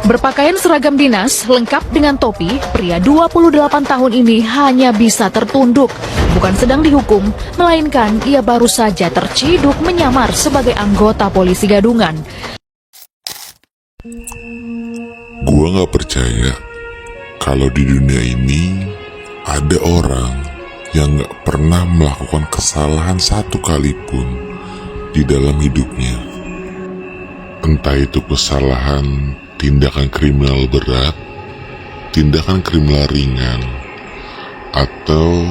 Berpakaian seragam dinas, lengkap dengan topi, pria 28 tahun ini hanya bisa tertunduk. Bukan sedang dihukum, melainkan ia baru saja terciduk menyamar sebagai anggota polisi gadungan. Gua gak percaya kalau di dunia ini ada orang yang gak pernah melakukan kesalahan satu kali pun di dalam hidupnya. Entah itu kesalahan tindakan kriminal berat, tindakan kriminal ringan, atau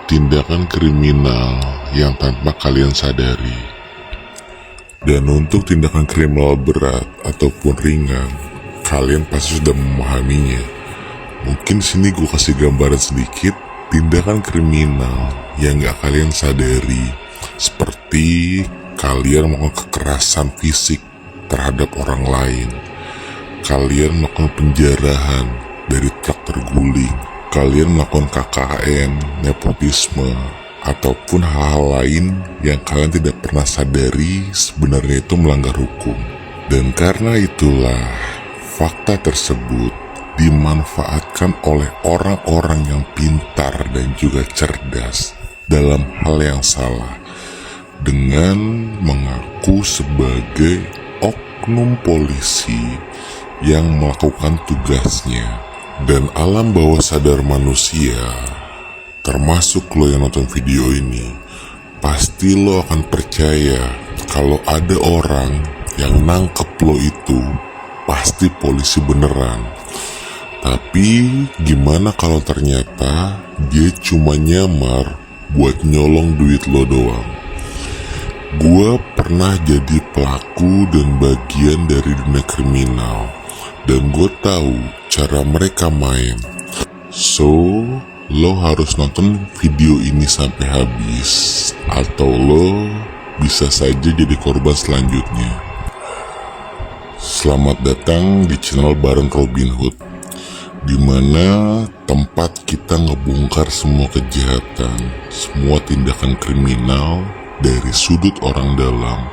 tindakan kriminal yang tanpa kalian sadari. Dan untuk tindakan kriminal berat ataupun ringan, kalian pasti sudah memahaminya. Mungkin sini gue kasih gambaran sedikit tindakan kriminal yang gak kalian sadari, seperti kalian melakukan kekerasan fisik terhadap orang lain, kalian melakukan penjarahan dari truk terguling, kalian melakukan KKN, nepotisme, ataupun hal-hal lain yang kalian tidak pernah sadari sebenarnya itu melanggar hukum. Dan karena itulah fakta tersebut dimanfaatkan oleh orang-orang yang pintar dan juga cerdas dalam hal yang salah dengan mengaku sebagai oknum polisi yang melakukan tugasnya. Dan alam bawah sadar manusia, termasuk lo yang nonton video ini, pasti lo akan percaya kalau ada orang yang nangkep lo itu pasti polisi beneran. Tapi gimana kalau ternyata dia cuma nyamar buat nyolong duit lo doang? Gua pernah jadi pelaku dan bagian dari dunia kriminal, dan gue tahu cara mereka main. So, lo harus nonton video ini sampai habis, atau lo bisa saja jadi korban selanjutnya. Selamat datang di channel bareng Robin Hood, dimana tempat kita ngebongkar semua kejahatan, semua tindakan kriminal dari sudut orang dalam,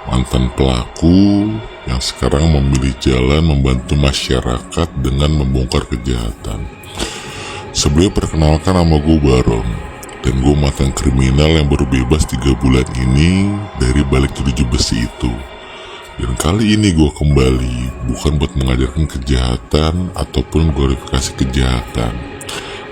mantan pelaku yang sekarang memilih jalan membantu masyarakat dengan membongkar kejahatan. Sebelum perkenalkan, nama gue Baron, dan gue mantan kriminal yang baru bebas 3 bulan ini dari balik jeruji besi itu. Dan kali ini gue kembali bukan buat mengajarkan kejahatan ataupun glorifikasi kejahatan,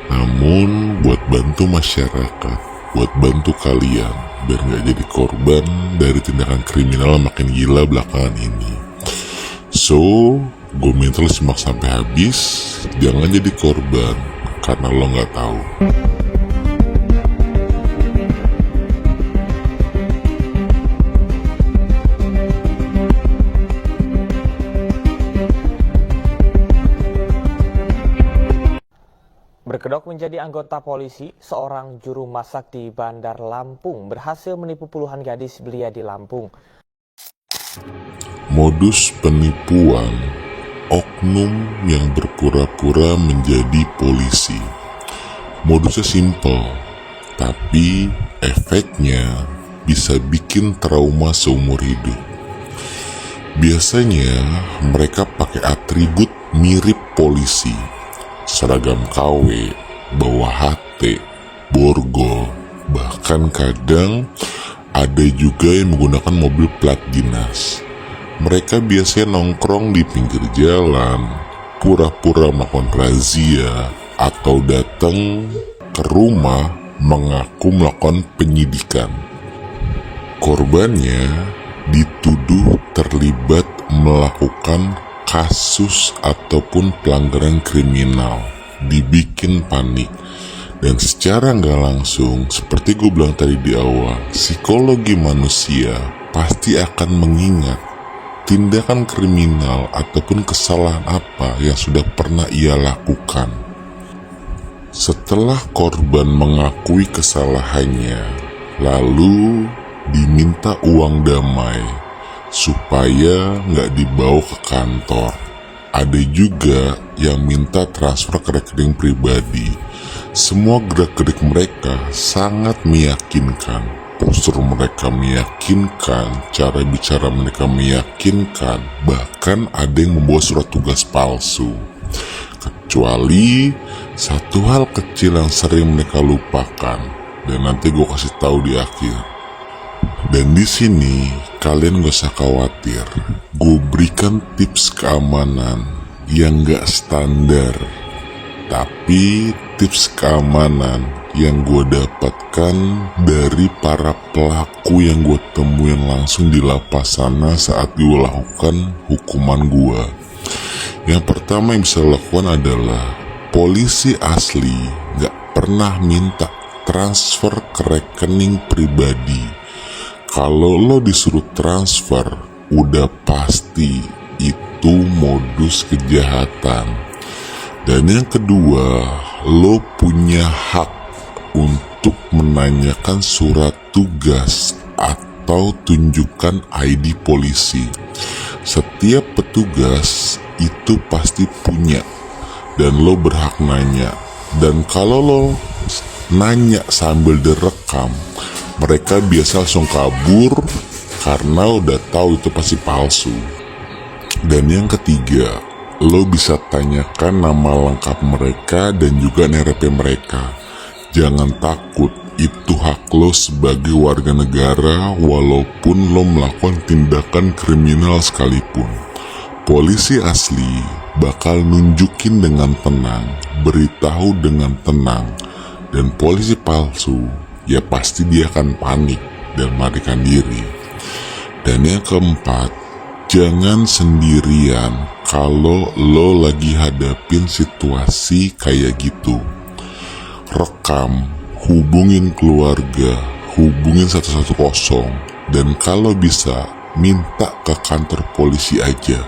namun buat bantu masyarakat, buat bantu kalian biar gak jadi korban dari tindakan kriminal makin gila belakangan ini. So, gue minta lo simak sampai habis, jangan jadi korban karena lo gak tahu. Berkedok menjadi anggota polisi, seorang juru masak di Bandar Lampung berhasil menipu puluhan gadis belia di Lampung. Modus penipuan oknum yang berpura-pura menjadi polisi. Modusnya simpel, tapi efeknya bisa bikin trauma seumur hidup. Biasanya mereka pakai atribut mirip polisi, seragam KW, bawa HT, borgol, bahkan kadang ada juga yang menggunakan mobil plat dinas. Mereka biasanya nongkrong di pinggir jalan, pura-pura melakukan razia, atau datang ke rumah mengaku melakukan penyidikan. Korbannya dituduh terlibat melakukan kasus ataupun pelanggaran kriminal, dibikin panik. Dan secara nggak langsung, seperti gue bilang tadi di awal, psikologi manusia pasti akan mengingat tindakan kriminal ataupun kesalahan apa yang sudah pernah ia lakukan. Setelah korban mengakui kesalahannya, lalu diminta uang damai supaya nggak dibawa ke kantor. Ada juga yang minta transfer ke rekening pribadi. Semua gerak-gerik mereka sangat meyakinkan postur mereka meyakinkan, cara bicara mereka meyakinkan, bahkan ada yang membawa surat tugas palsu. Kecuali satu hal kecil yang sering mereka lupakan, dan nanti gue kasih tahu di akhir. Dan di sini kalian gak usah khawatir, gue berikan tips keamanan yang gak standar, tapi tips keamanan yang gue dapatkan dari para pelaku yang gue temuin langsung di lapas sana saat gue lakukan hukuman gue. Yang pertama yang bisa lo lakukan adalah polisi asli gak pernah minta transfer ke rekening pribadi. Kalau lo disuruh transfer, udah pasti itu modus kejahatan. Dan yang kedua, lo punya hak untuk menanyakan surat tugas atau tunjukkan ID polisi. Setiap petugas itu pasti punya, dan lo berhak nanya. Dan kalau lo nanya sambil direkam, mereka biasa langsung kabur karena udah tahu itu pasti palsu. Dan yang ketiga, lo bisa tanyakan nama lengkap mereka dan juga NRP mereka. Jangan takut, itu hak lo sebagai warga negara walaupun lo melakukan tindakan kriminal sekalipun. Polisi asli bakal nunjukin dengan tenang, beritahu dengan tenang. Dan polisi palsu, ya pasti dia akan panik dan melarikan diri. Dan yang keempat, jangan sendirian kalau lo lagi hadapin situasi kayak gitu. Rekam, hubungin keluarga, hubungin 110, dan kalau bisa minta ke kantor polisi aja.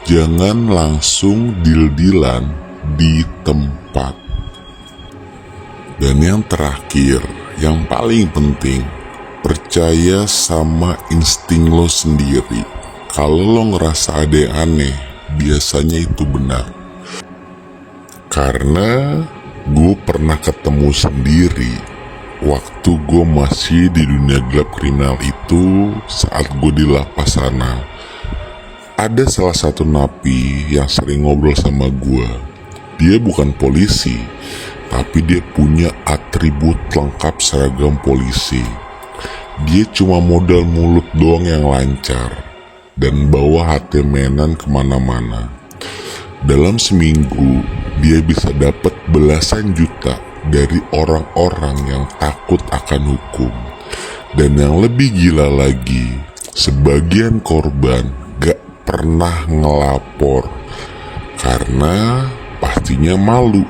Jangan langsung deal-dealan di tempat. Dan yang terakhir, yang paling penting, percaya sama insting lo sendiri. Kalau lo ngerasa ada yang aneh, biasanya itu benar. Karena gue pernah ketemu sendiri waktu gue masih di dunia gelap kriminal itu. Saat gue di lapas sana, ada salah satu napi yang sering ngobrol sama gue. Dia bukan polisi, tapi dia punya atribut lengkap seragam polisi. Dia cuma modal mulut doang yang lancar dan bawa HTM-an kemana-mana. Dalam seminggu, dia bisa dapat belasan juta dari orang-orang yang takut akan hukum. Dan yang lebih gila lagi, sebagian korban gak pernah ngelapor karena pastinya malu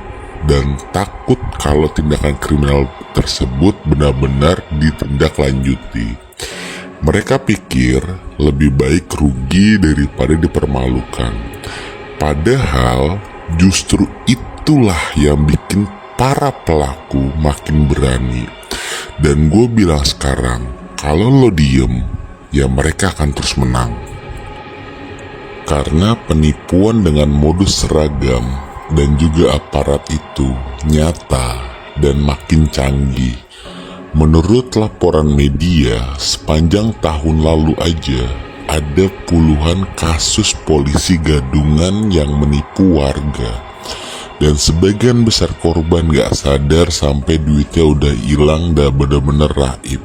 dan takut kalau tindakan kriminal tersebut benar-benar ditindaklanjuti. Mereka pikir lebih baik rugi daripada dipermalukan. Padahal justru itulah yang bikin para pelaku makin berani. Dan gue bilang sekarang, kalau lo diem, ya mereka akan terus menang. Karena penipuan dengan modus seragam dan juga aparat itu nyata dan makin canggih. Menurut laporan media, sepanjang tahun lalu aja ada puluhan kasus polisi gadungan yang menipu warga. Dan sebagian besar korban gak sadar sampai duitnya udah hilang dan bener-bener raib.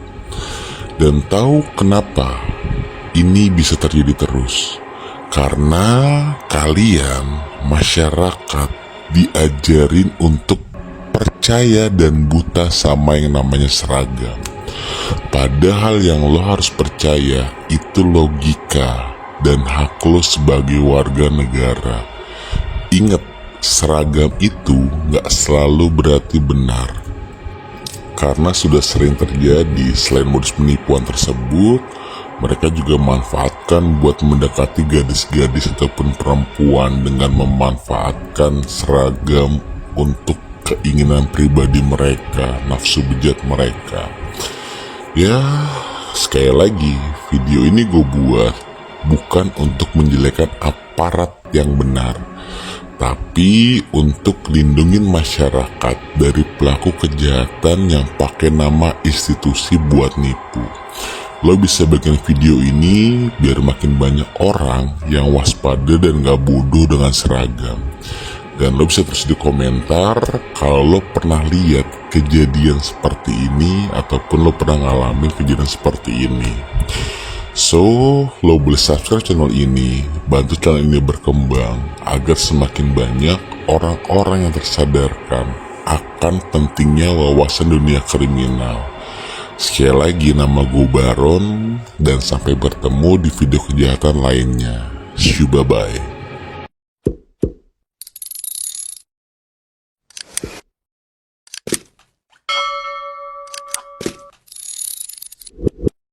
Dan tahu kenapa ini bisa terjadi terus? Karena kalian, masyarakat, diajarin untuk percaya dan buta sama yang namanya seragam. Padahal yang lo harus percaya itu logika dan hak lo sebagai warga negara. Ingat, seragam itu gak selalu berarti benar. Karena sudah sering terjadi, selain modus penipuan tersebut, mereka juga manfaatkan buat mendekati gadis-gadis ataupun perempuan dengan memanfaatkan seragam untuk keinginan pribadi mereka, nafsu bejat mereka. Ya, sekali lagi, video ini gue buat bukan untuk menjelekkan aparat yang benar, tapi untuk lindungin masyarakat dari pelaku kejahatan yang pakai nama institusi buat nipu. Lo bisa bagian video ini biar makin banyak orang yang waspada dan gak bodoh dengan seragam. Dan lo bisa tulis di komentar kalau lo pernah lihat kejadian seperti ini ataupun lo pernah ngalamin kejadian seperti ini. So, lo boleh subscribe channel ini, bantu channel ini berkembang agar semakin banyak orang-orang yang tersadarkan akan pentingnya wawasan dunia kriminal. Sekali lagi, nama gue Baron, dan sampai bertemu di video kejahatan lainnya. See you, bye-bye.